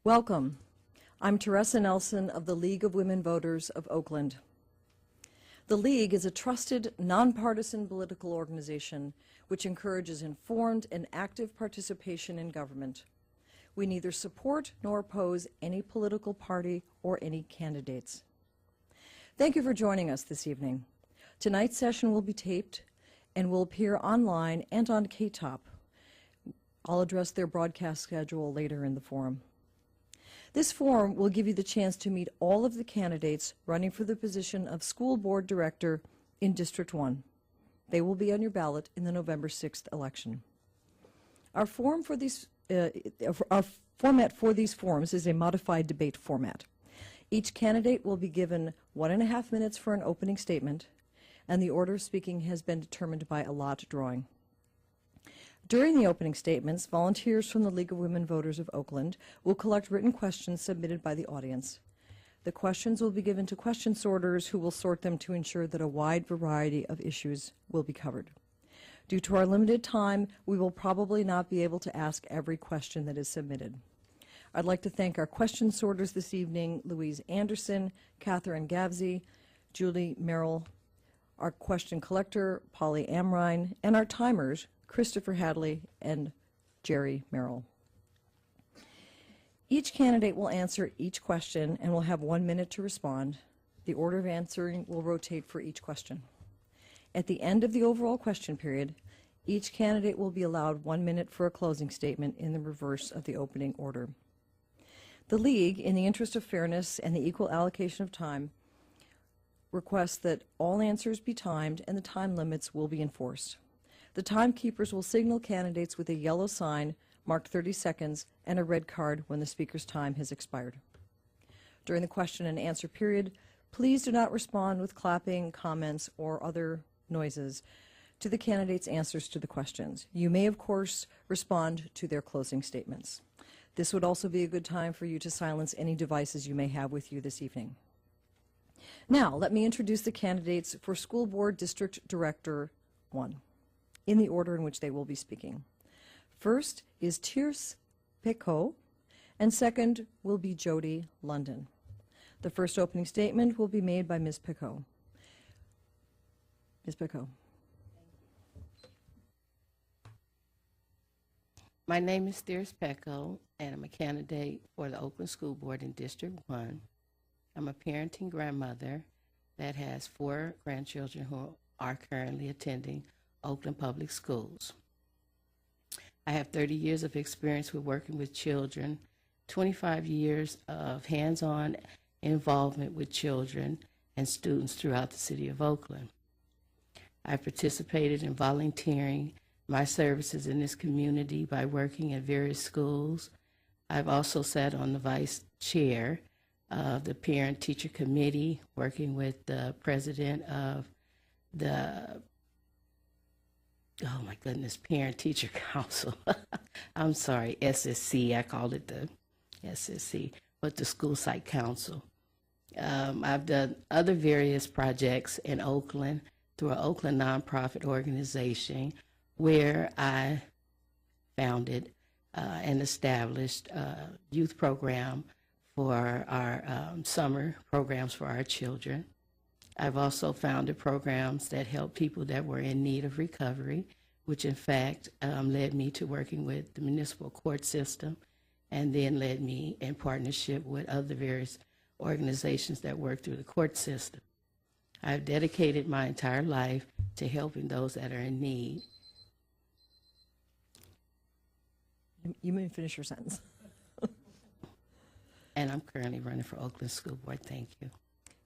Welcome. I'm Teresa Nelson of the League of Women Voters of Oakland. The League is a trusted, nonpartisan political organization which encourages informed and active participation in government. We neither support nor oppose any political party or any candidates. Thank you for joining us this evening. Tonight's session will be taped and will appear online and on KTOP. I'll address their broadcast schedule later in the forum. This forum will give you the chance to meet all of the candidates running for the position of School Board Director in District 1. They will be on your ballot in the November 6th election. Our format for these forums is a modified debate format. Each candidate will be given 1.5 minutes for an opening statement, and the order of speaking has been determined by a lot drawing. During the opening statements, volunteers from the League of Women Voters of Oakland will collect written questions submitted by the audience. The questions will be given to question sorters who will sort them to ensure that a wide variety of issues will be covered. Due to our limited time, we will probably not be able to ask every question that is submitted. I'd like to thank our question sorters this evening, Louise Anderson, Catherine Gavsey, Julie Merrill, our question collector, Polly Amrine, and our timers, Christopher Hadley and Jerry Merrill. Each candidate will answer each question and will have 1 minute to respond. The order of answering will rotate for each question. At the end of the overall question period, each candidate will be allowed 1 minute for a closing statement in the reverse of the opening order. The League, in the interest of fairness and the equal allocation of time, requests that all answers be timed and the time limits will be enforced. The timekeepers will signal candidates with a yellow sign marked 30 seconds and a red card when the speaker's time has expired. During the question and answer period, please do not respond with clapping, comments, or other noises to the candidates' answers to the questions. You may, of course, respond to their closing statements. This would also be a good time for you to silence any devices you may have with you this evening. Now, let me introduce the candidates for School Board District Director 1, in the order in which they will be speaking. First is Tirce Pecot, and second will be Jody London. The first opening statement will be made by Ms. Pecot. Ms. Pecot. My name is Tirce Pecot, and I'm a candidate for the Oakland School Board in District 1. I'm a parenting grandmother that has 4 grandchildren who are currently attending Oakland Public Schools. I have 30 years of experience with working with children, 25 years of hands-on involvement with children and students throughout the city of Oakland. I've participated in volunteering my services in this community by working at various schools. I've also sat on the vice chair of the parent-teacher committee, working with the president of the, oh my goodness, parent-teacher council. I'm sorry, SSC, I called it the SSC, but the school site council. I've done other various projects in Oakland through an Oakland nonprofit organization where I founded and established a youth program for our summer programs for our children. I've also founded programs that help people that were in need of recovery, which in fact led me to working with the municipal court system, and then led me in partnership with other various organizations that work through the court system. I've dedicated my entire life to helping those that are in need. You may finish your sentence. And I'm currently running for Oakland School Board. Thank you.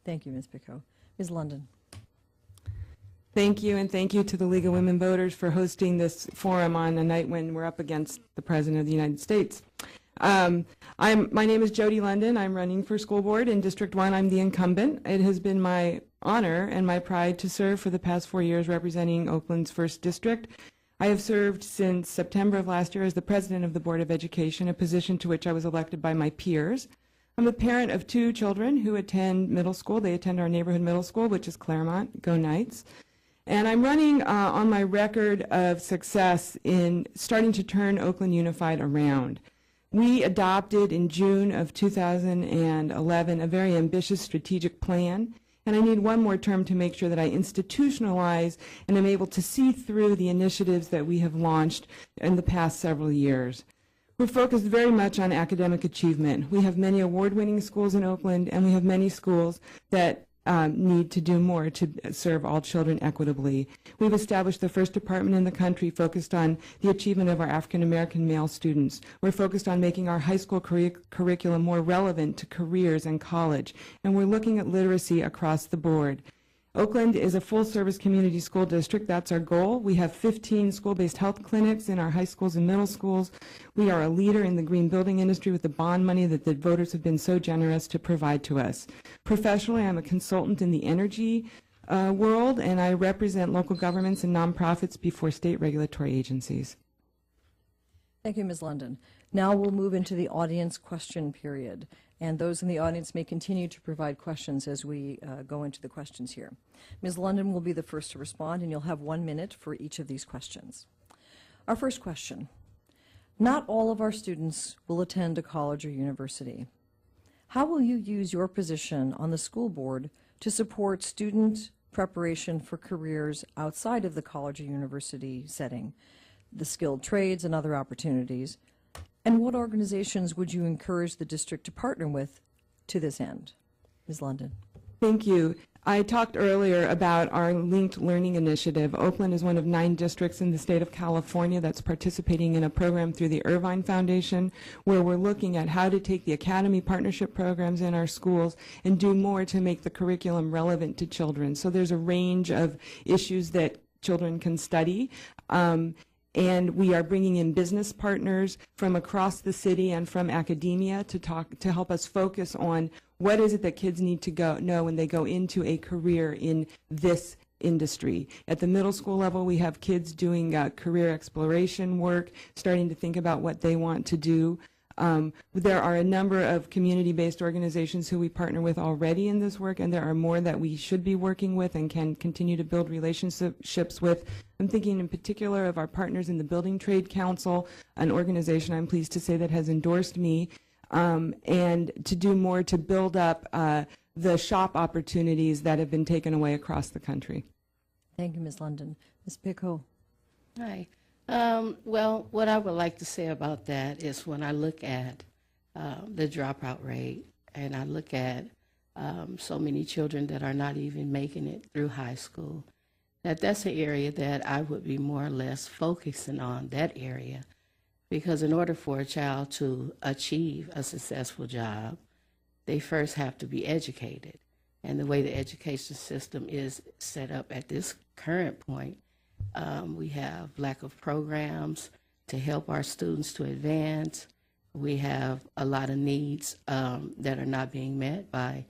Thank you, Ms. Pecot. Ms. London. Thank you, and thank you to the League of Women Voters for hosting this forum on a night when we're up against the President of the United States. My name is Jody London. I'm running for school board in District 1. I'm the incumbent. It has been my honor and my pride to serve for the past 4 years representing Oakland's 1st District. I have served since September of last year as the president of the Board of Education, a position to which I was elected by my peers. I'm a parent of 2 children who attend middle school. They attend our neighborhood middle school, which is Claremont. Go Knights. And I'm running on my record of success in starting to turn Oakland Unified around. We adopted in June of 2011 a very ambitious strategic plan, and I need one more term to make sure that I institutionalize and am able to see through the initiatives that we have launched in the past several years. We're focused very much on academic achievement. We have many award-winning schools in Oakland, and we have many schools that need to do more to serve all children equitably. We've established the first department in the country focused on the achievement of our African American male students. We're focused on making our high school curriculum more relevant to careers and college, and we're looking at literacy across the board. Oakland is a full-service community school district. That's our goal. We have 15 school-based health clinics in our high schools and middle schools. We are a leader in the green building industry with the bond money that the voters have been so generous to provide to us. Professionally, I'm a consultant in the energy world, and I represent local governments and nonprofits before state regulatory agencies. Thank you, Ms. London. Now we'll move into the audience question period, and those in the audience may continue to provide questions as we go into the questions here. Ms. London will be the first to respond, and you'll have 1 minute for each of these questions. Our first question: not all of our students will attend a college or university. How will you use your position on the school board to support student preparation for careers outside of the college or university setting, the skilled trades and other opportunities? And what organizations would you encourage the district to partner with to this end? Ms. London. Thank you. I talked earlier about our linked learning initiative. Oakland is one of 9 districts in the state of California that's participating in a program through the Irvine Foundation, where we're looking at how to take the academy partnership programs in our schools and do more to make the curriculum relevant to children. So there's a range of issues that children can study. And we are bringing in business partners from across the city and from academia to help us focus on what is it that kids need to know when they go into a career in this industry. At the middle school level, we have kids doing career exploration work, starting to think about what they want to do. There are a number of community-based organizations who we partner with already in this work, and there are more that we should be working with and can continue to build relationships with. I'm thinking in particular of our partners in the Building Trade Council, an organization I'm pleased to say that has endorsed me, and to do more to build up the shop opportunities that have been taken away across the country. Thank you, Ms. London. Ms. Pico. Hi. Well, what I would like to say about that is when I look at the dropout rate, and I look at so many children that are not even making it through high school, that's an area that I would be more or less focusing on, that area, because in order for a child to achieve a successful job, they first have to be educated. And the way the education system is set up at this current point, we have lack of programs to help our students to advance. We have a lot of needs that are not being met by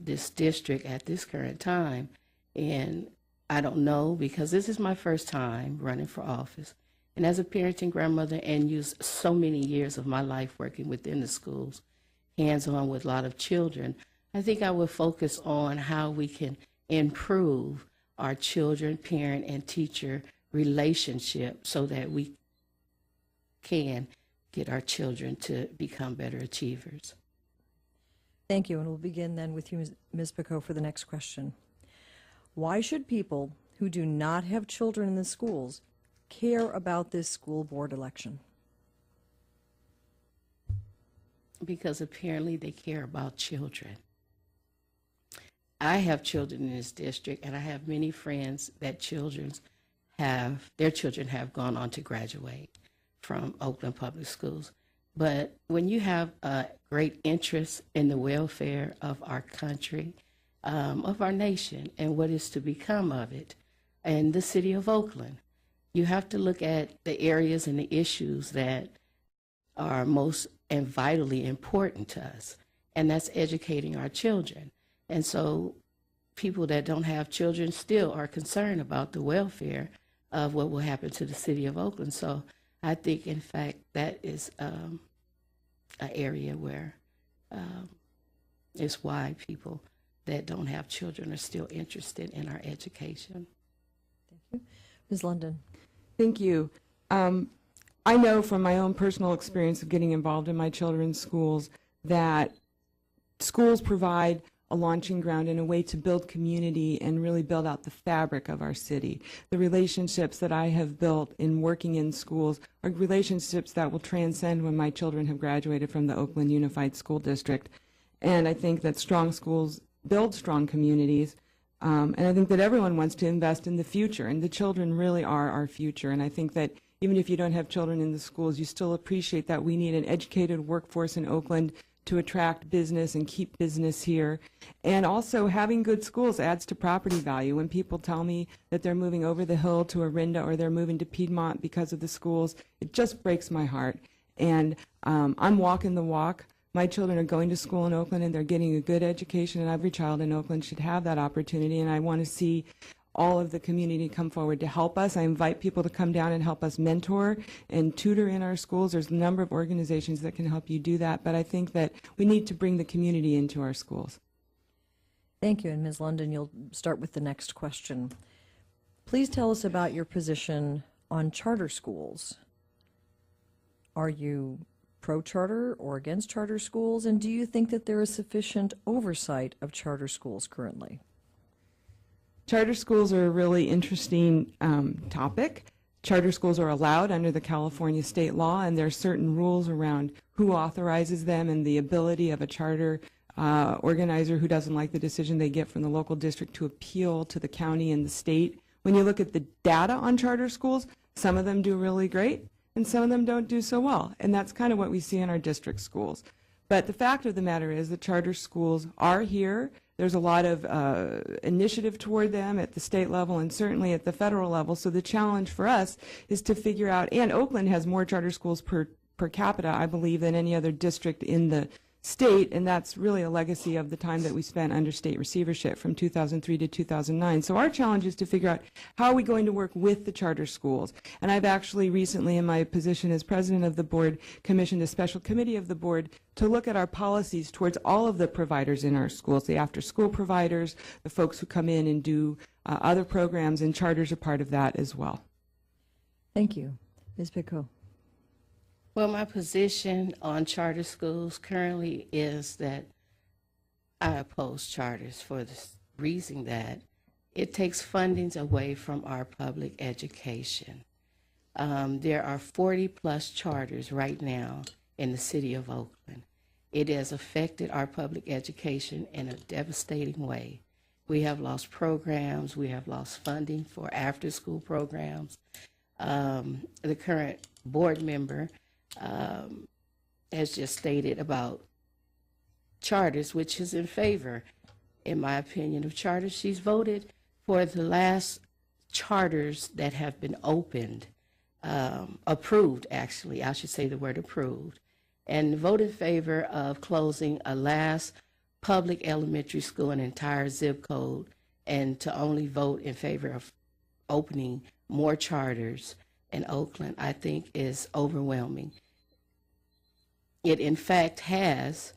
this district at this current time. And I don't know, because this is my first time running for office. And as a parenting grandmother and use so many years of my life working within the schools, hands-on with a lot of children, I think I would focus on how we can improve our children, parent, and teacher relationship so that we can get our children to become better achievers. Thank you, and we'll begin then with you, Ms. Pico, for the next question. Why should people who do not have children in the schools care about this school board election? Because apparently they care about children. I have children in this district, and I have many friends that their children have gone on to graduate from Oakland Public Schools. But when you have a great interest in the welfare of our country, of our nation, and what is to become of it, and the city of Oakland, you have to look at the areas and the issues that are most and vitally important to us, and that's educating our children. And so people that don't have children still are concerned about the welfare of what will happen to the city of Oakland. So I think, in fact, that is an area where it's why people that don't have children are still interested in our education. Thank you. Ms. London. Thank you. I know from my own personal experience of getting involved in my children's schools that schools provide a launching ground and a way to build community and really build out the fabric of our city. The relationships that I have built in working in schools are relationships that will transcend when my children have graduated from the Oakland Unified School District. And I think that strong schools build strong communities. And I think that everyone wants to invest in the future, and the children really are our future. And I think that even if you don't have children in the schools, you still appreciate that we need an educated workforce in Oakland to attract business and keep business here. And also having good schools adds to property value. When people tell me that they're moving over the hill to Orinda or they're moving to Piedmont because of the schools, it just breaks my heart. And I'm walking the walk. My children are going to school in Oakland and they're getting a good education, and every child in Oakland should have that opportunity. And I want to see all of the community come forward to help us. I invite people to come down and help us mentor and tutor in our schools. There's a number of organizations that can help you do that, but I think that we need to bring the community into our schools. Thank you. And Ms. London, you'll start with the next question. Please tell us about your position on charter schools. Are you pro-charter or against charter schools, and do you think that there is sufficient oversight of charter schools currently? Charter schools are a really interesting topic. Charter schools are allowed under the California state law, and there are certain rules around who authorizes them and the ability of a charter organizer who doesn't like the decision they get from the local district to appeal to the county and the state. When you look at the data on charter schools, some of them do really great, and some of them don't do so well. And that's kind of what we see in our district schools. But the fact of the matter is that charter schools are here. There's a lot of initiative toward them at the state level and certainly at the federal level. So the challenge for us is to figure out, and Oakland has more charter schools per capita, I believe, than any other district in the state, and that's really a legacy of the time that we spent under state receivership from 2003 to 2009. So our challenge is to figure out how are we going to work with the charter schools. And I've actually recently, in my position as president of the board, commissioned a special committee of the board to look at our policies towards all of the providers in our schools, the after-school providers, the folks who come in and do other programs, and charters are part of that as well. Thank you. Ms. Picot. Well, my position on charter schools currently is that I oppose charters for the reason that it takes fundings away from our public education. There are 40-plus charters right now in the city of Oakland. It has affected our public education in a devastating way. We have lost programs. We have lost funding for after-school programs. The current board member has just stated about charters, which is in favor, in my opinion, of charters. She's voted for the last charters that have been opened, approved, actually, I should say the word approved, and voted in favor of closing a last public elementary school in an entire zip code, and to only vote in favor of opening more charters in Oakland, I think is overwhelming. It, in fact, has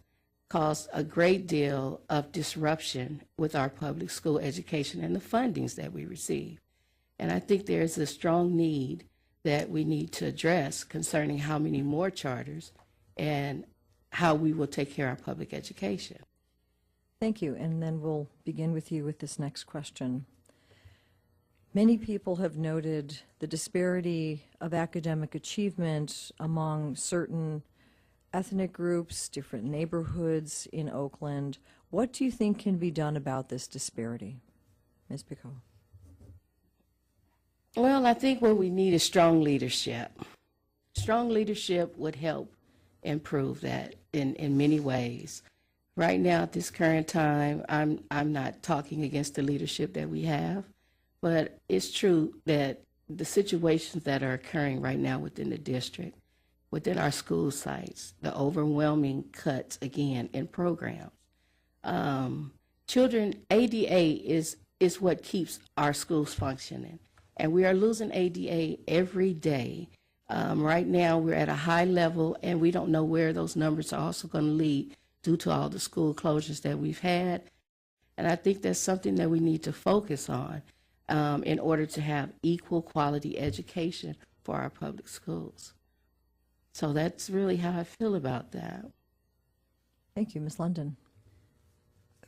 caused a great deal of disruption with our public school education and the fundings that we receive. And I think there is a strong need that we need to address concerning how many more charters and how we will take care of our public education. Thank you. And then we'll begin with you with this next question. Many people have noted the disparity of academic achievement among certain ethnic groups, different neighborhoods in Oakland. What do you think can be done about this disparity? Ms. Picot. Well, I think what we need is strong leadership. Strong leadership would help improve that in many ways. Right now, at this current time, I'm not talking against the leadership that we have, but it's true that the situations that are occurring right now within the district, within our school sites, the overwhelming cuts, again, in programs. Children, ADA is what keeps our schools functioning, and we are losing ADA every day. Right now, we're at a high level, and we don't know where those numbers are also going to lead due to all the school closures that we've had. And I think that's something that we need to focus on in order to have equal quality education for our public schools. So that's really how I feel about that. Thank you, Ms. London.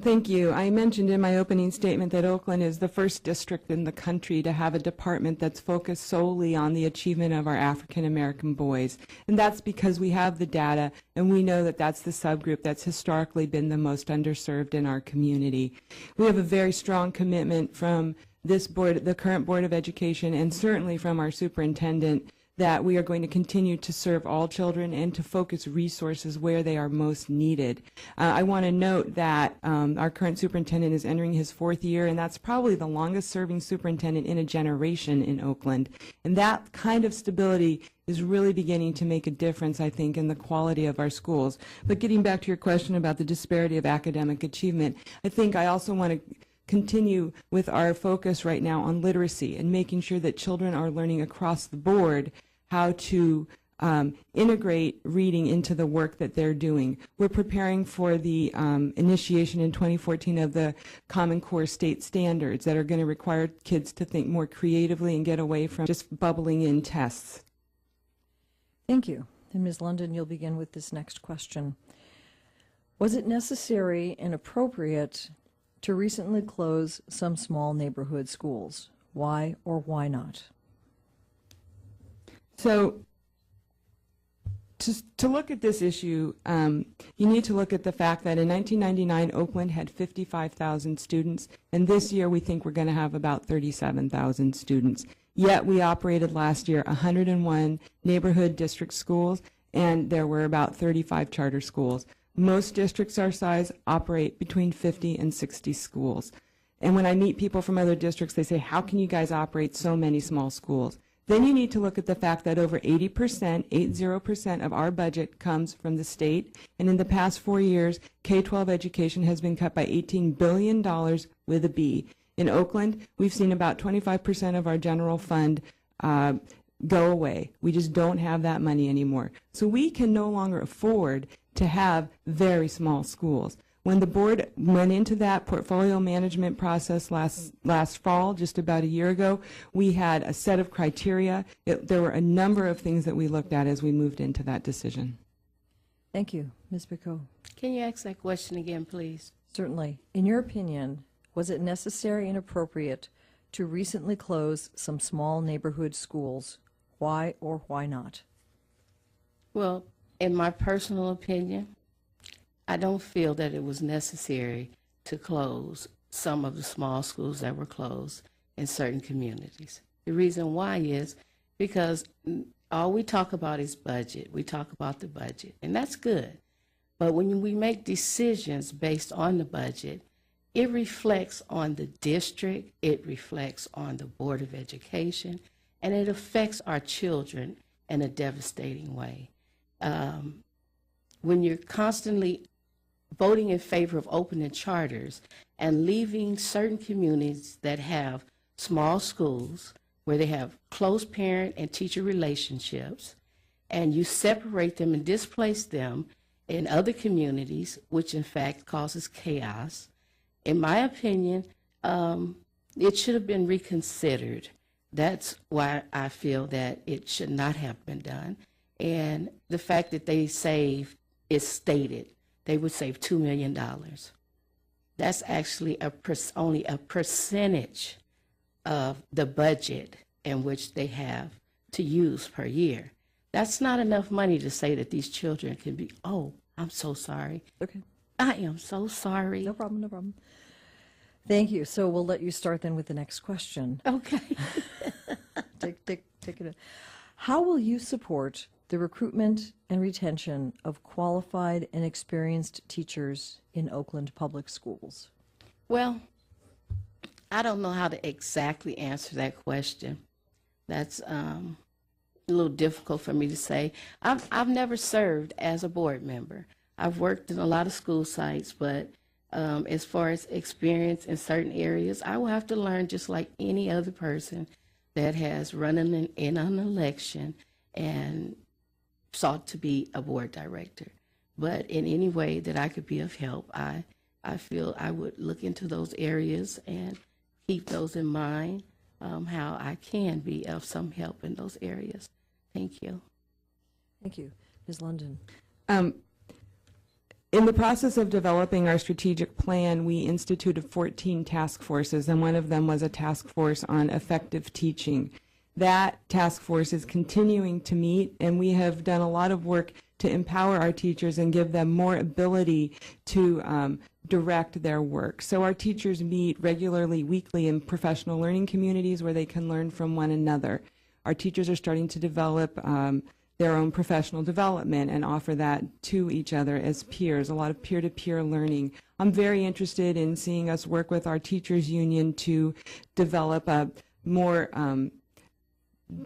Thank you. I mentioned in my opening statement that Oakland is the first district in the country to have a department that's focused solely on the achievement of our African American boys. And that's because we have the data and we know that that's the subgroup that's historically been the most underserved in our community. We have a very strong commitment from this board, the current Board of Education, and certainly from our superintendent, that we are going to continue to serve all children and to focus resources where they are most needed. I want to note that our current superintendent is entering his 4th year, and that's probably the longest serving superintendent in a generation in Oakland. And that kind of stability is really beginning to make a difference, I think, in the quality of our schools. But getting back to your question about the disparity of academic achievement, I think I also want to continue with our focus right now on literacy and making sure that children are learning across the board how to integrate reading into the work that they're doing. We're preparing for the initiation in 2014 of the Common Core state standards that are going to require kids to think more creatively and get away from just bubbling in tests. Thank you. And Ms. London, you'll begin with this next question. Was it necessary and appropriate to recently close some small neighborhood schools? Why or why not? So to look at this issue, you need to look at the fact that in 1999, Oakland had 55,000 students, and this year we think we're going to have about 37,000 students. Yet we operated last year 101 neighborhood district schools, and there were about 35 charter schools. Most districts our size operate between 50 and 60 schools. And when I meet people from other districts, they say, how can you guys operate so many small schools? Then you need to look at the fact that over 80% of our budget comes from the state. And in the past 4 years, K-12 education has been cut by $18 billion with a B. In Oakland, we've seen about 25% of our general fund go away. We just don't have that money anymore. So we can no longer afford to have very small schools. When the board went into that portfolio management process last fall, just about a year ago, we had a set of criteria. There were a number of things that we looked at as we moved into that decision. Thank you. Ms. Picot. Can you ask that question again, please? Certainly. In your opinion, was it necessary and appropriate to recently close some small neighborhood schools? Why or why not? Well, in my personal opinion, I don't feel that it was necessary to close some of the small schools that were closed in certain communities. The reason why is because all we talk about is budget. We talk about the budget, and that's good. But when we make decisions based on the budget, it reflects on the district, it reflects on the Board of Education, and it affects our children in a devastating way. When you're constantly voting in favor of opening charters and leaving certain communities that have small schools where they have close parent and teacher relationships, and you separate them and displace them in other communities, which in fact causes chaos, in my opinion, it should have been reconsidered. That's why I feel that it should not have been done. And the fact that they save is stated. They would save $2 million. That's actually only a percentage of the budget in which they have to use per year. That's not enough money to say that these children can be, oh, I'm so sorry. Okay. I am so sorry. No problem, no problem. Thank you. So we'll let you start then with the next question. Okay. Take it in. How will you support the recruitment and retention of qualified and experienced teachers in Oakland public schools? Well, I don't know how to exactly answer that question. That's a little difficult for me to say. I've never served as a board member. I've worked in a lot of school sites, but as far as experience in certain areas, I will have to learn just like any other person that has run in an election and sought to be a board director. But in any way that I could be of help, I feel I would look into those areas and keep those in mind, how I can be of some help in those areas. Thank you. Thank you. Ms. London. In the process of developing our strategic plan, we instituted 14 task forces, and one of them was a task force on effective teaching. That task force is continuing to meet, and we have done a lot of work to empower our teachers and give them more ability to direct their work. So our teachers meet regularly, weekly, in professional learning communities where they can learn from one another. Our teachers are starting to develop their own professional development and offer that to each other as peers, a lot of peer-to-peer learning. I'm very interested in seeing us work with our teachers union to develop a more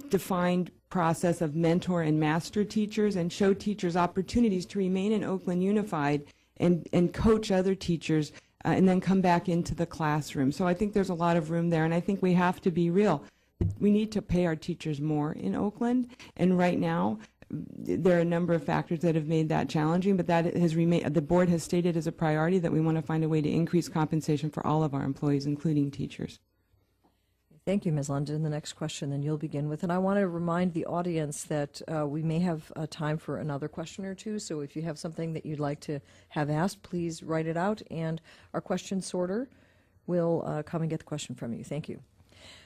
defined process of mentor and master teachers and show teachers opportunities to remain in Oakland Unified and coach other teachers and then come back into the classroom. So I think there's a lot of room there, and I think we have to be real. We need to pay our teachers more in Oakland, and right now there are a number of factors that have made that challenging, but that has remained, the board has stated as a priority that we want to find a way to increase compensation for all of our employees, including teachers. Thank you, Ms. London. The next question then you'll begin with. And I want to remind the audience that we may have time for another question or two, so if you have something that you'd like to have asked, please write it out, and our question sorter will come and get the question from you. Thank you.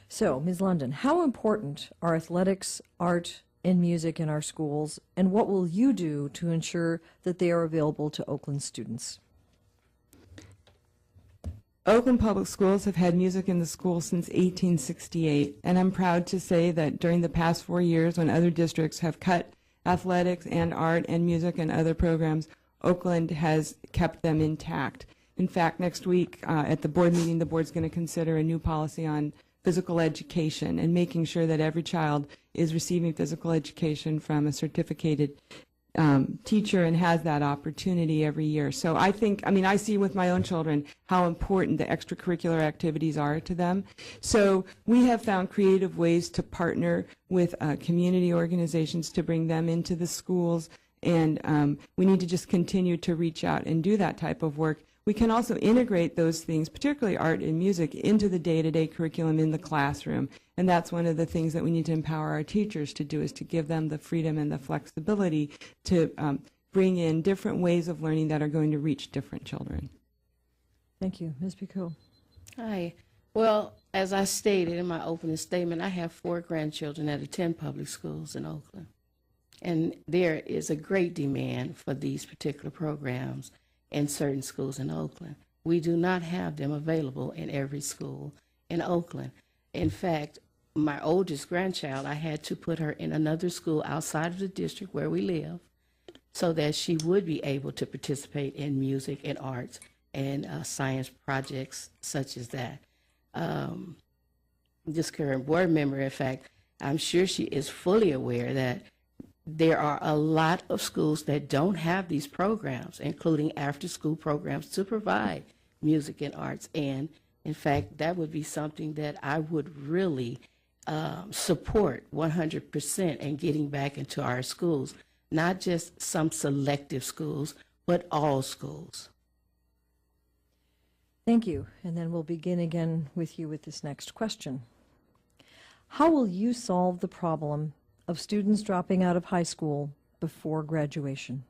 So, Ms. London, how important are athletics, art, and music in our schools, and what will you do to ensure that they are available to Oakland students? Oakland Public Schools have had music in the school since 1868, and I'm proud to say that during the past 4 years, when other districts have cut athletics and art and music and other programs, Oakland has kept them intact. In fact, next week at the board meeting, the board's going to consider a new policy on physical education and making sure that every child is receiving physical education from a certificated teacher and has that opportunity every year. So I think, I see with my own children how important the extracurricular activities are to them. So we have found creative ways to partner with community organizations to bring them into the schools, and we need to just continue to reach out and do that type of work. We can also integrate those things, particularly art and music, into the day-to-day curriculum in the classroom. And that's one of the things that we need to empower our teachers to do, is to give them the freedom and the flexibility to bring in different ways of learning that are going to reach different children. Thank you. Ms. Picot. Hi. Well, as I stated in my opening statement, I have 4 grandchildren that attend public schools in Oakland. And there is a great demand for these particular programs in certain schools in Oakland. We do not have them available in every school in Oakland. In fact, my oldest grandchild, I had to put her in another school outside of the district where we live so that she would be able to participate in music and arts and science projects such as that. This current board member, in fact, I'm sure she is fully aware that there are a lot of schools that don't have these programs, including after-school programs to provide music and arts. And, in fact, that would be something that I would really support 100% in getting back into our schools, not just some selective schools, but all schools. Thank you. And then we'll begin again with you with this next question. How will you solve the problem of students dropping out of high school before graduation?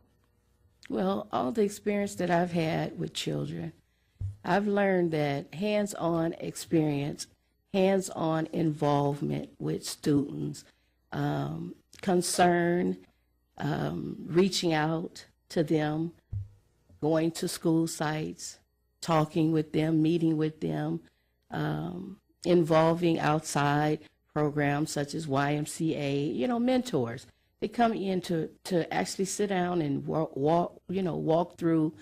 Well, all the experience that I've had with children, I've learned that hands-on experience, hands-on involvement with students, concern, reaching out to them, going to school sites, talking with them, meeting with them, involving outside programs such as YMCA, mentors. They come in to actually sit down and walk through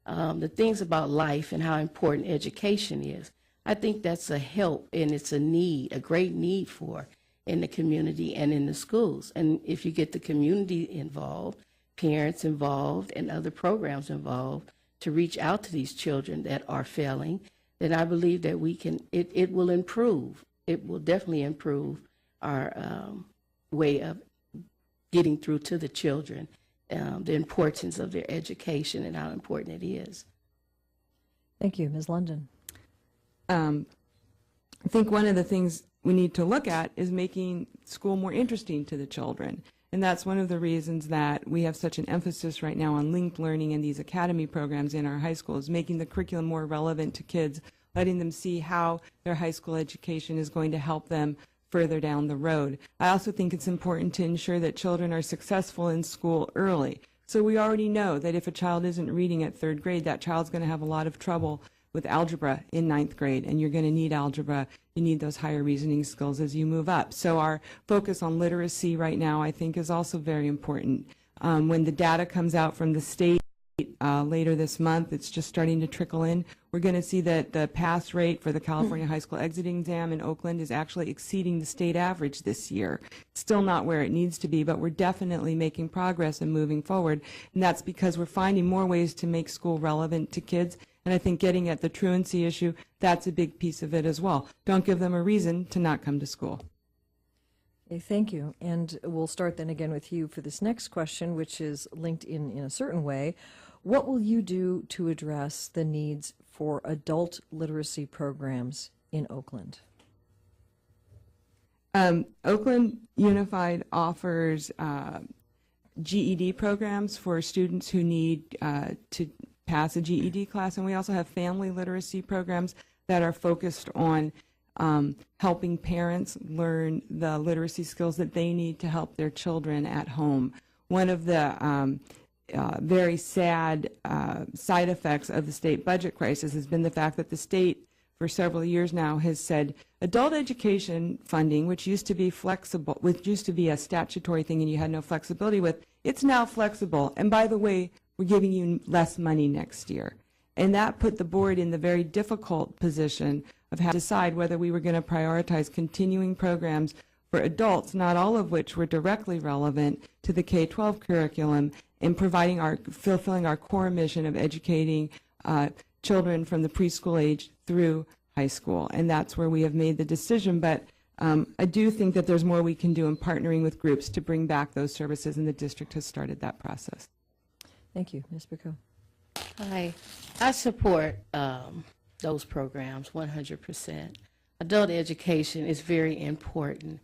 the things about life and how important education is. I think that's a help, and it's a need, a great need for in the community and in the schools. And if you get the community involved, parents involved, and other programs involved to reach out to these children that are failing, then I believe that we can, it will improve. It will definitely improve our way of getting through to the children, the importance of their education and how important it is. Thank you. Ms. London. I think one of the things we need to look at is making school more interesting to the children. And that's one of the reasons that we have such an emphasis right now on linked learning and these academy programs in our high schools, making the curriculum more relevant to kids, letting them see how their high school education is going to help them further down the road. I also think it's important to ensure that children are successful in school early. So we already know that if a child isn't reading at 3rd grade, that child's going to have a lot of trouble with algebra in 9th grade, and you're going to need algebra. You need those higher reasoning skills as you move up. So our focus on literacy right now, I think, is also very important. When the data comes out from the state later this month, it's just starting to trickle in. We're going to see that the pass rate for the California High School Exiting Exam in Oakland is actually exceeding the state average this year. Still not where it needs to be, but we're definitely making progress and moving forward. And that's because we're finding more ways to make school relevant to kids. And I think getting at the truancy issue, that's a big piece of it as well. Don't give them a reason to not come to school. Okay, thank you. And we'll start then again with you for this next question, which is linked in a certain way. What will you do to address the needs for adult literacy programs in Oakland? Oakland Unified offers GED programs for students who need to pass a GED class, and we also have family literacy programs that are focused on helping parents learn the literacy skills that they need to help their children at home. One of the very sad side effects of the state budget crisis has been the fact that the state for several years now has said adult education funding, which used to be flexible, which used to be a statutory thing and you had no flexibility with, it's now flexible. And by the way, we're giving you less money next year. And that put the board in the very difficult position of having to decide whether we were going to prioritize continuing programs for adults, not all of which were directly relevant to the K-12 curriculum, and fulfilling our core mission of educating children from the preschool age through high school. And that's where we have made the decision. But I do think that there's more we can do in partnering with groups to bring back those services, and the district has started that process. Thank you. Ms. Bicco. Hi, I support those programs 100%. Adult education is very important.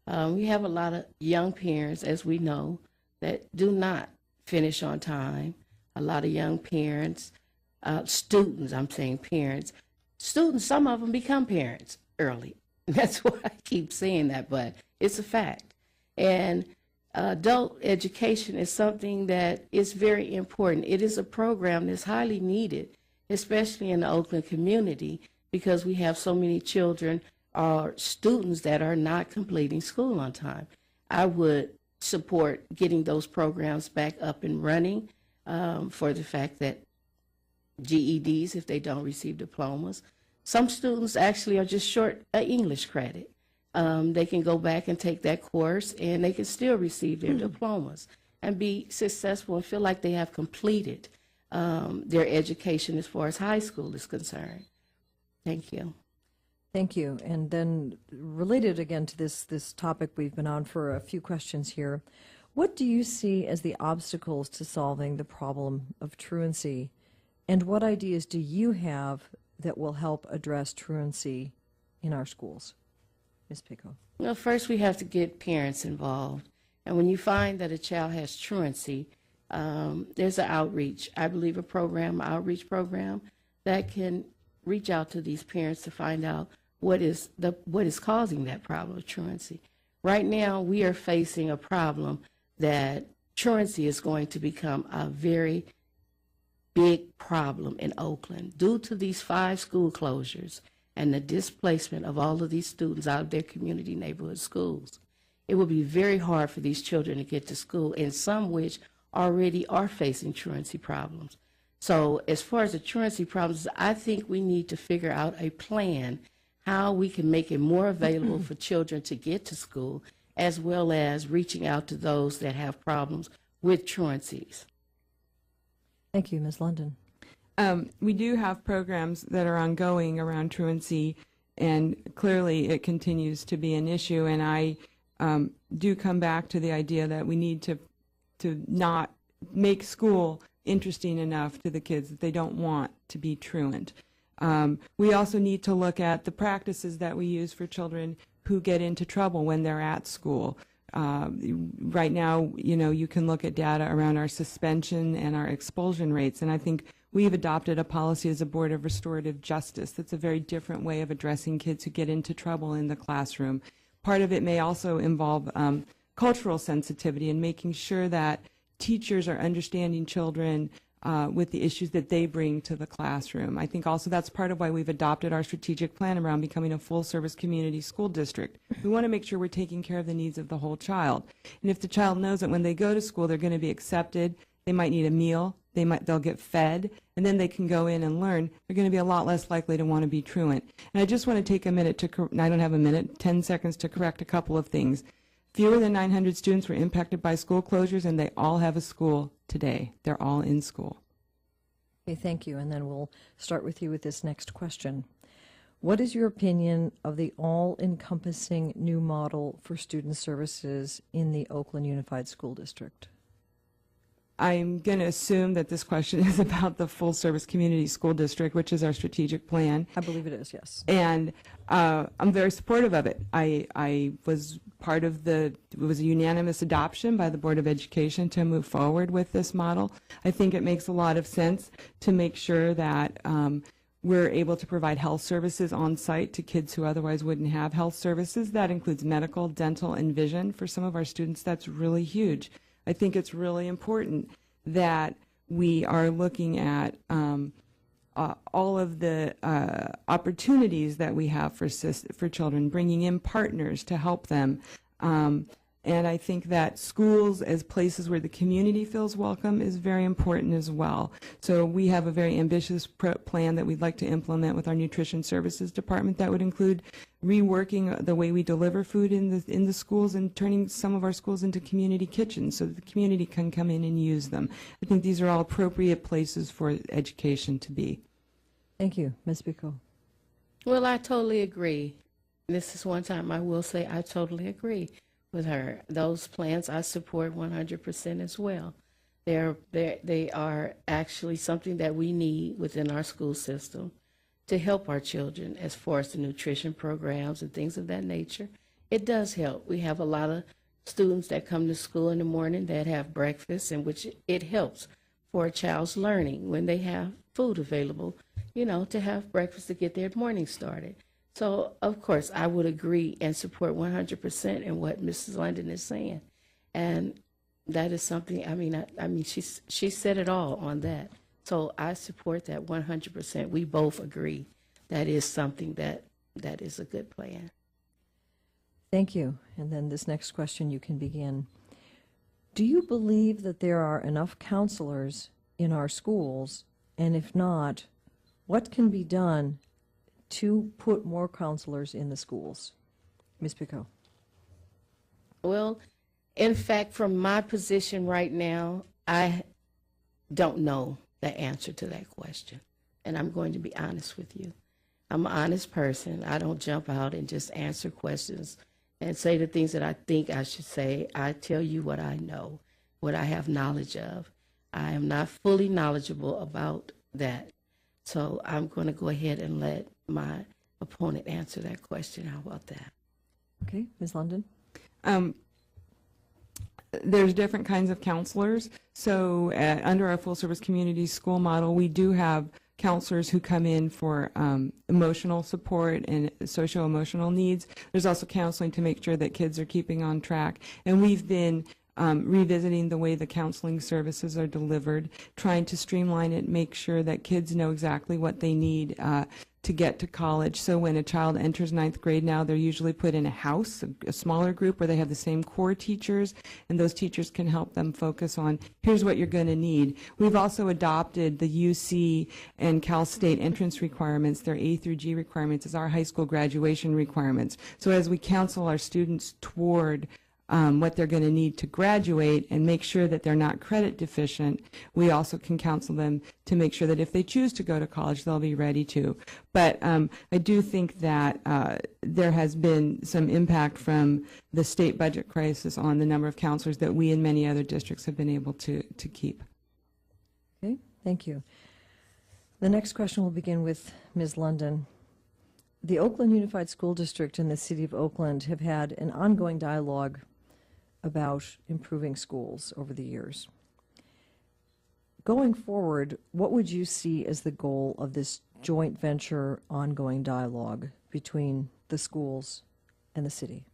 We have a lot of young parents, as we know, that do not finish on time. A lot of young parents, students, I'm saying parents, students, some of them become parents early. That's why I keep saying that, but it's a fact. And adult education is something that is very important. It is a program that's highly needed, especially in the Oakland community, because we have so many children or students that are not completing school on time. I would support getting those programs back up and running for the fact that GEDs, if they don't receive diplomas, some students actually are just short an English credit. They can go back and take that course, and they can still receive their diplomas and be successful and feel like they have completed their education as far as high school is concerned. Thank you. Thank you. And then related again to this topic, we've been on for a few questions here. What do you see as the obstacles to solving the problem of truancy? And what ideas do you have that will help address truancy in our schools? Ms. Pico. Well, first we have to get parents involved. And when you find that a child has truancy, there's an outreach, I believe outreach program that can reach out to these parents to find out what is causing that problem of truancy. Right now, we are facing a problem that truancy is going to become a very big problem in Oakland due to these 5 school closures and the displacement of all of these students out of their community neighborhood schools. It will be very hard for these children to get to school, and some which already are facing truancy problems. So as far as the truancy problems, I think we need to figure out a plan how we can make it more available for children to get to school, as well as reaching out to those that have problems with truancies. Thank you, Ms. London. We do have programs that are ongoing around truancy, and clearly it continues to be an issue. And I do come back to the idea that we need to not make school interesting enough to the kids that they don't want to be truant. We also need to look at the practices that we use for children who get into trouble when they're at school. right now, you can look at data around our suspension and our expulsion rates, and I think we've adopted a policy as a Board of Restorative Justice that's a very different way of addressing kids who get into trouble in the classroom. Part of it may also involve cultural sensitivity and making sure that teachers are understanding children with the issues that they bring to the classroom. I think also that's part of why we've adopted our strategic plan around becoming a full-service community school district. We want to make sure we're taking care of the needs of the whole child. And if the child knows that when they go to school, they're going to be accepted, they might need a meal, they'll get fed, and then they can go in and learn, they're going to be a lot less likely to want to be truant. And I just want to take a minute I don't have a minute, 10 seconds to correct a couple of things. Fewer than 900 students were impacted by school closures, and they all have a school today. They're all in school. Okay, thank you. And then we'll start with you with this next question. What is your opinion of the all-encompassing new model for student services in the Oakland Unified School District? I'm going to assume that this question is about the full-service community school district, which is our strategic plan. I believe it is, yes. And I'm very supportive of it. I was part of it was a unanimous adoption by the Board of Education to move forward with this model. I think it makes a lot of sense to make sure that we're able to provide health services on site to kids who otherwise wouldn't have health services. That includes medical, dental, and vision. For some of our students, that's really huge. I think it's really important that we are looking at all of the opportunities that we have for children, bringing in partners to help them. And I think that schools as places where the community feels welcome is very important as well. So we have a very ambitious plan that we'd like to implement with our Nutrition Services Department that would include reworking the way we deliver food in the schools and turning some of our schools into community kitchens so that the community can come in and use them. I think these are all appropriate places for education to be. Thank you. Ms. Pico. Well, I totally agree. This is one time I will say I totally agree with her. Those plans I support 100% as well. They are actually something that we need within our school system to help our children as far as the nutrition programs and things of that nature. It does help. We have a lot of students that come to school in the morning that have breakfast, in which it helps for a child's learning when they have food available, to have breakfast to get their morning started. So, of course, I would agree and support 100% in what Mrs. London is saying. And that is something, I mean, she said it all on that. So I support that 100%. We both agree that is something that is a good plan. Thank you. And then this next question, you can begin. Do you believe that there are enough counselors in our schools? And if not, what can be done to put more counselors in the schools? Ms. Pico. Well, in fact, from my position right now, I don't know the answer to that question. And I'm going to be honest with you. I'm an honest person. I don't jump out and just answer questions and say the things that I think I should say. I tell you what I know, what I have knowledge of. I am not fully knowledgeable about that. So I'm going to go ahead and let my opponent answer that question. How about that? Okay, Ms. London. There's different kinds of counselors. So under our full service community school model, we do have counselors who come in for emotional support and socio-emotional needs. There's also counseling to make sure that kids are keeping on track. And we've been revisiting the way the counseling services are delivered, trying to streamline it, make sure that kids know exactly what they need to get to college. So when a child enters 9th grade now, they're usually put in a house, a smaller group where they have the same core teachers, and those teachers can help them focus on, here's what you're going to need. We've also adopted the UC and Cal State entrance requirements, their A through G requirements, as our high school graduation requirements. So as we counsel our students toward what they're going to need to graduate and make sure that they're not credit deficient, we also can counsel them to make sure that if they choose to go to college, they'll be ready to. But I do think that there has been some impact from the state budget crisis on the number of counselors that we and many other districts have been able to keep. Okay, thank you. The next question will begin with Ms. London. The Oakland Unified School District and the City of Oakland have had an ongoing dialogue about improving schools over the years. Going forward, what would you see as the goal of this joint venture ongoing dialogue between the schools and the city?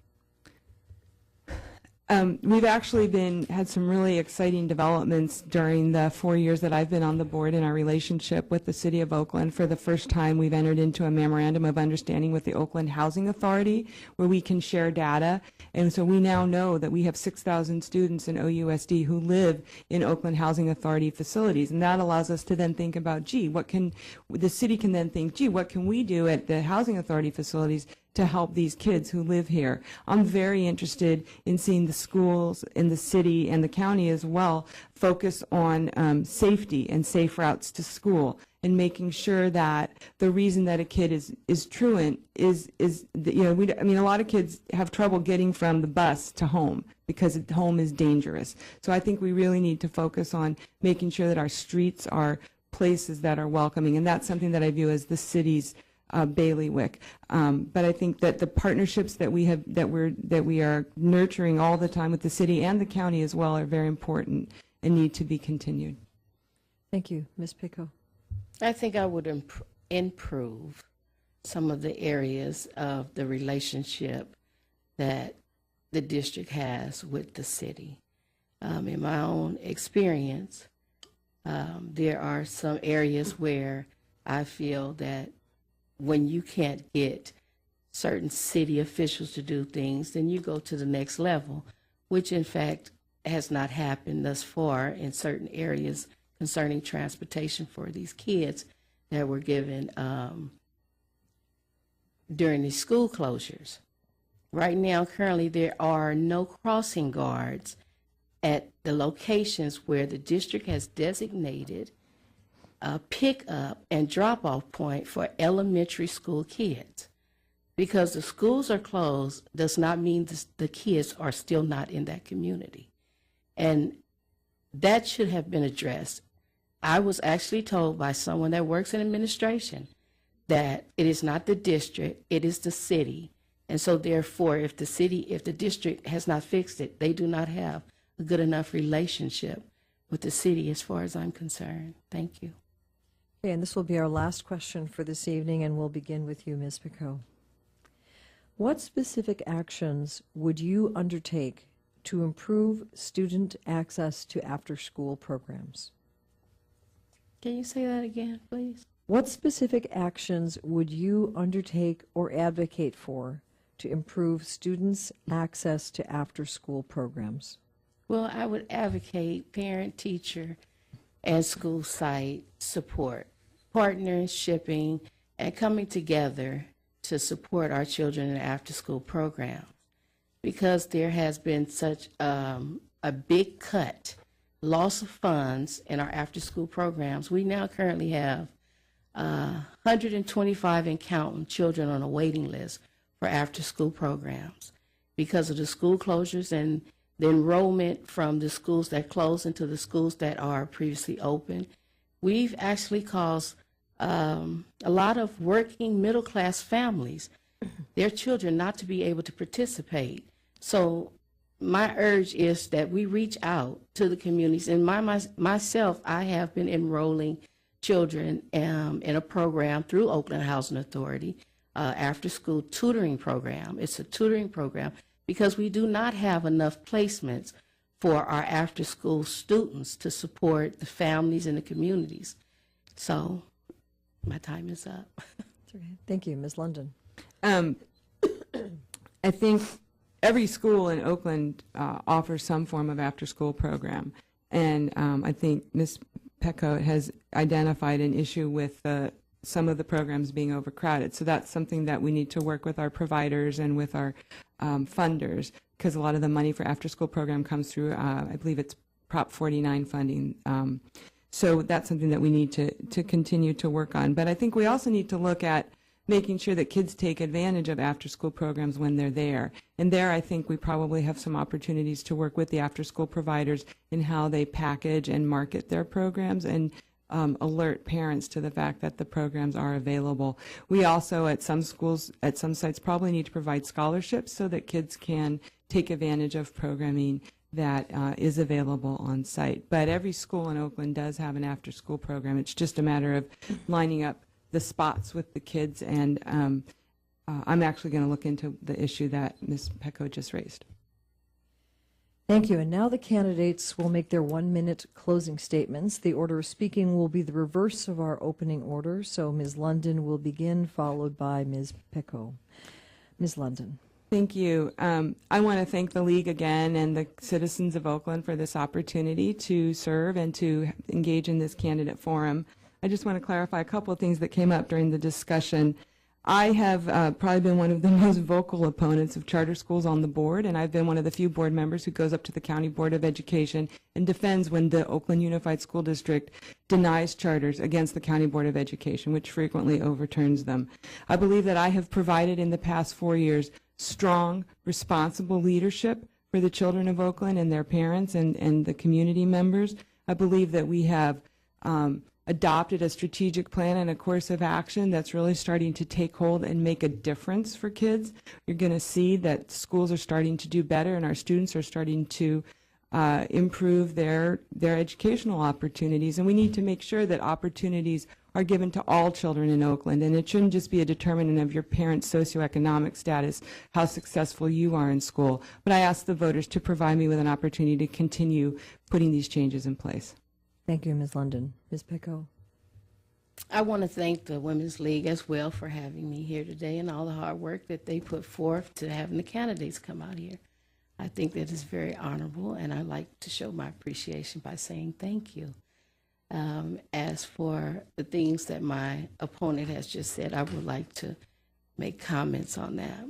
We've actually had some really exciting developments during the 4 years that I've been on the board in our relationship with the City of Oakland. For the first time, we've entered into a memorandum of understanding with the Oakland Housing Authority where we can share data. And so we now know that we have 6,000 students in OUSD who live in Oakland Housing Authority facilities. And that allows us to then think about, the city can then think, what can we do at the Housing Authority facilities to help these kids who live here? I'm very interested in seeing the schools in the city and the county as well focus on safety and safe routes to school, and making sure that the reason that a kid is truant is a lot of kids have trouble getting from the bus to home because home is dangerous. So I think we really need to focus on making sure that our streets are places that are welcoming, and that's something that I view as the city's bailiwick. But I think that the partnerships that we are nurturing all the time with the city and the county as well are very important and need to be continued. Thank you. Ms. Pico. I think I would improve some of the areas of the relationship that the district has with the city. In my own experience, there are some areas where I feel that when you can't get certain city officials to do things, then you go to the next level, which in fact has not happened thus far in certain areas concerning transportation for these kids that were given during the school closures. Right now, currently, there are no crossing guards at the locations where the district has designated a pick-up and drop-off point for elementary school kids. Because the schools are closed does not mean the kids are still not in that community. And that should have been addressed. I was actually told by someone that works in administration that it is not the district, it is the city. And so therefore, if the district has not fixed it, they do not have a good enough relationship with the city as far as I'm concerned. Thank you. Okay, and this will be our last question for this evening, and we'll begin with you, Ms. Picot. What specific actions would you undertake to improve student access to after-school programs? Can you say that again, please? What specific actions would you undertake or advocate for to improve students' access to after-school programs? Well, I would advocate parent, teacher, and school site support, partners, shipping, and coming together to support our children in after-school programs. Because there has been such a big cut, loss of funds in our after-school programs, we now currently have 125 and counting children on a waiting list for after-school programs. Because of the school closures and the enrollment from the schools that closed into the schools that are previously open, we've actually caused a lot of working middle-class families, their children not to be able to participate. So my urge is that we reach out to the communities. And myself, I have been enrolling children in a program through Oakland Housing Authority, after-school tutoring program. It's a tutoring program because we do not have enough placements for our after-school students to support the families and the communities. So my time is up. Okay. Thank you, Ms. London. I think every school in Oakland offers some form of after-school program, and I think Ms. Pecco has identified an issue with some of the programs being overcrowded. So that's something that we need to work with our providers and with our funders, because a lot of the money for after-school program comes through, I believe it's Prop 49 funding. So that's something that we need to continue to work on. But I think we also need to look at making sure that kids take advantage of after-school programs when they're there. And there, I think we probably have some opportunities to work with the after-school providers in how they package and market their programs and alert parents to the fact that the programs are available. We also, at some schools, at some sites, probably need to provide scholarships so that kids can take advantage of programming that is available on site. But every school in Oakland does have an after-school program. It's just a matter of lining up the spots with the kids, and I'm actually going to look into the issue that Ms. Pecco just raised. Thank you. And now the candidates will make their 1-minute closing statements. The order of speaking will be the reverse of our opening order. So Ms. London will begin, followed by Ms. Pecco. Ms. London. Thank you. I want to thank the League again and the citizens of Oakland for this opportunity to serve and to engage in this candidate forum. I just want to clarify a couple of things that came up during the discussion. I have probably been one of the most vocal opponents of charter schools on the board, and I've been one of the few board members who goes up to the County Board of Education and defends when the Oakland Unified School District denies charters against the County Board of Education, which frequently overturns them. I believe that I have provided in the past 4 years strong, responsible leadership for the children of Oakland and their parents and the community members. I believe that we have adopted a strategic plan and a course of action that's really starting to take hold and make a difference for kids. You're going to see that schools are starting to do better and our students are starting to improve their educational opportunities. And we need to make sure that opportunities are given to all children in Oakland. And it shouldn't just be a determinant of your parents' socioeconomic status, how successful you are in school. But I ask the voters to provide me with an opportunity to continue putting these changes in place. Thank you, Ms. London. Ms. Pecco. I want to thank the Women's League as well for having me here today and all the hard work that they put forth to having the candidates come out here. I think that is very honorable, and I'd like to show my appreciation by saying thank you. As for the things that my opponent has just said, I would like to make comments on that.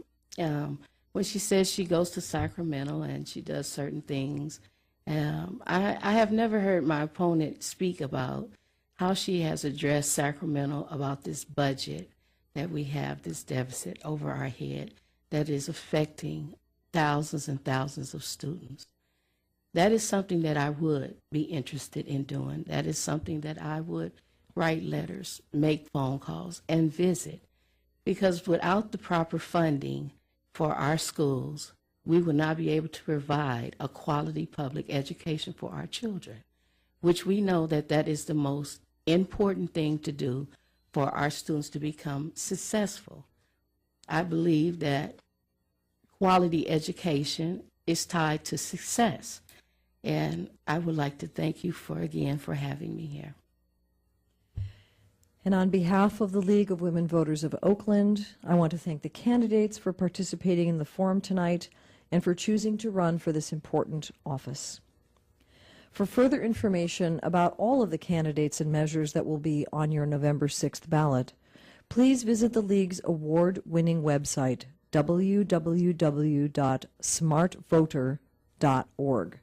When she says she goes to Sacramento and she does certain things, I have never heard my opponent speak about how she has addressed Sacramento about this budget that we have, this deficit over our head that is affecting thousands and thousands of students. That is something that I would be interested in doing. That is something that I would write letters, make phone calls, and visit. Because without the proper funding for our schools, we will not be able to provide a quality public education for our children, which we know that that is the most important thing to do for our students to become successful. I believe that quality education is tied to success. And I would like to thank you again for having me here. And on behalf of the League of Women Voters of Oakland, I want to thank the candidates for participating in the forum tonight and for choosing to run for this important office. For further information about all of the candidates and measures that will be on your November 6th ballot, please visit the League's award-winning website, www.smartvoter.org.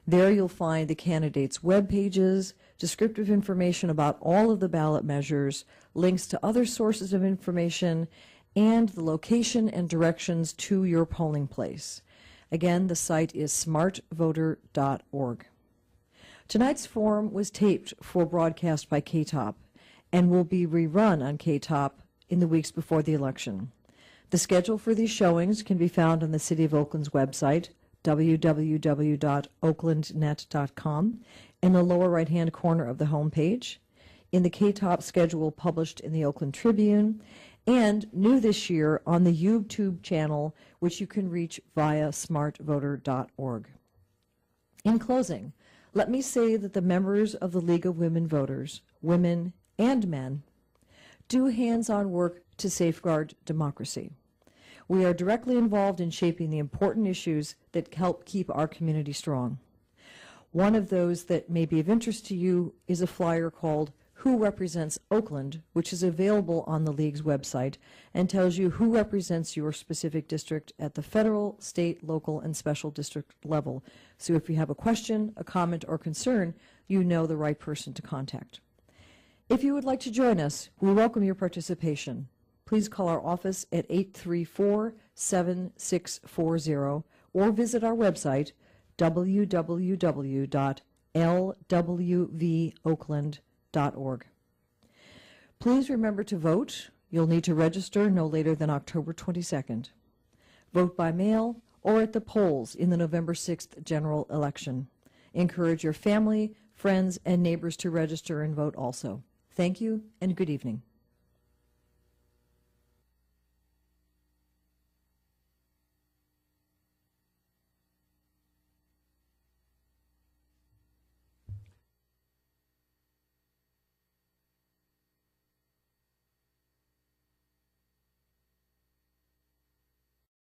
There you'll find the candidates' web pages, descriptive information about all of the ballot measures, links to other sources of information, and the location and directions to your polling place. Again, the site is smartvoter.org. Tonight's forum was taped for broadcast by KTOP and will be rerun on KTOP in the weeks before the election. The schedule for these showings can be found on the City of Oakland's website, www.oaklandnet.com, in the lower right-hand corner of the homepage, in the KTOP schedule published in the Oakland Tribune, and new this year on the YouTube channel, which you can reach via smartvoter.org. In closing, let me say that the members of the League of Women Voters, women and men, do hands-on work to safeguard democracy. We are directly involved in shaping the important issues that help keep our community strong. One of those that may be of interest to you is a flyer called Who Represents Oakland, which is available on the League's website and tells you who represents your specific district at the federal, state, local, and special district level. So if you have a question, a comment, or concern, you know the right person to contact. If you would like to join us, we welcome your participation. Please call our office at 834-7640 or visit our website, www.lwvoakland.org. Please remember to vote. You'll need to register no later than October 22nd. Vote by mail or at the polls in the November 6th general election. Encourage your family, friends, and neighbors to register and vote also. Thank you and good evening.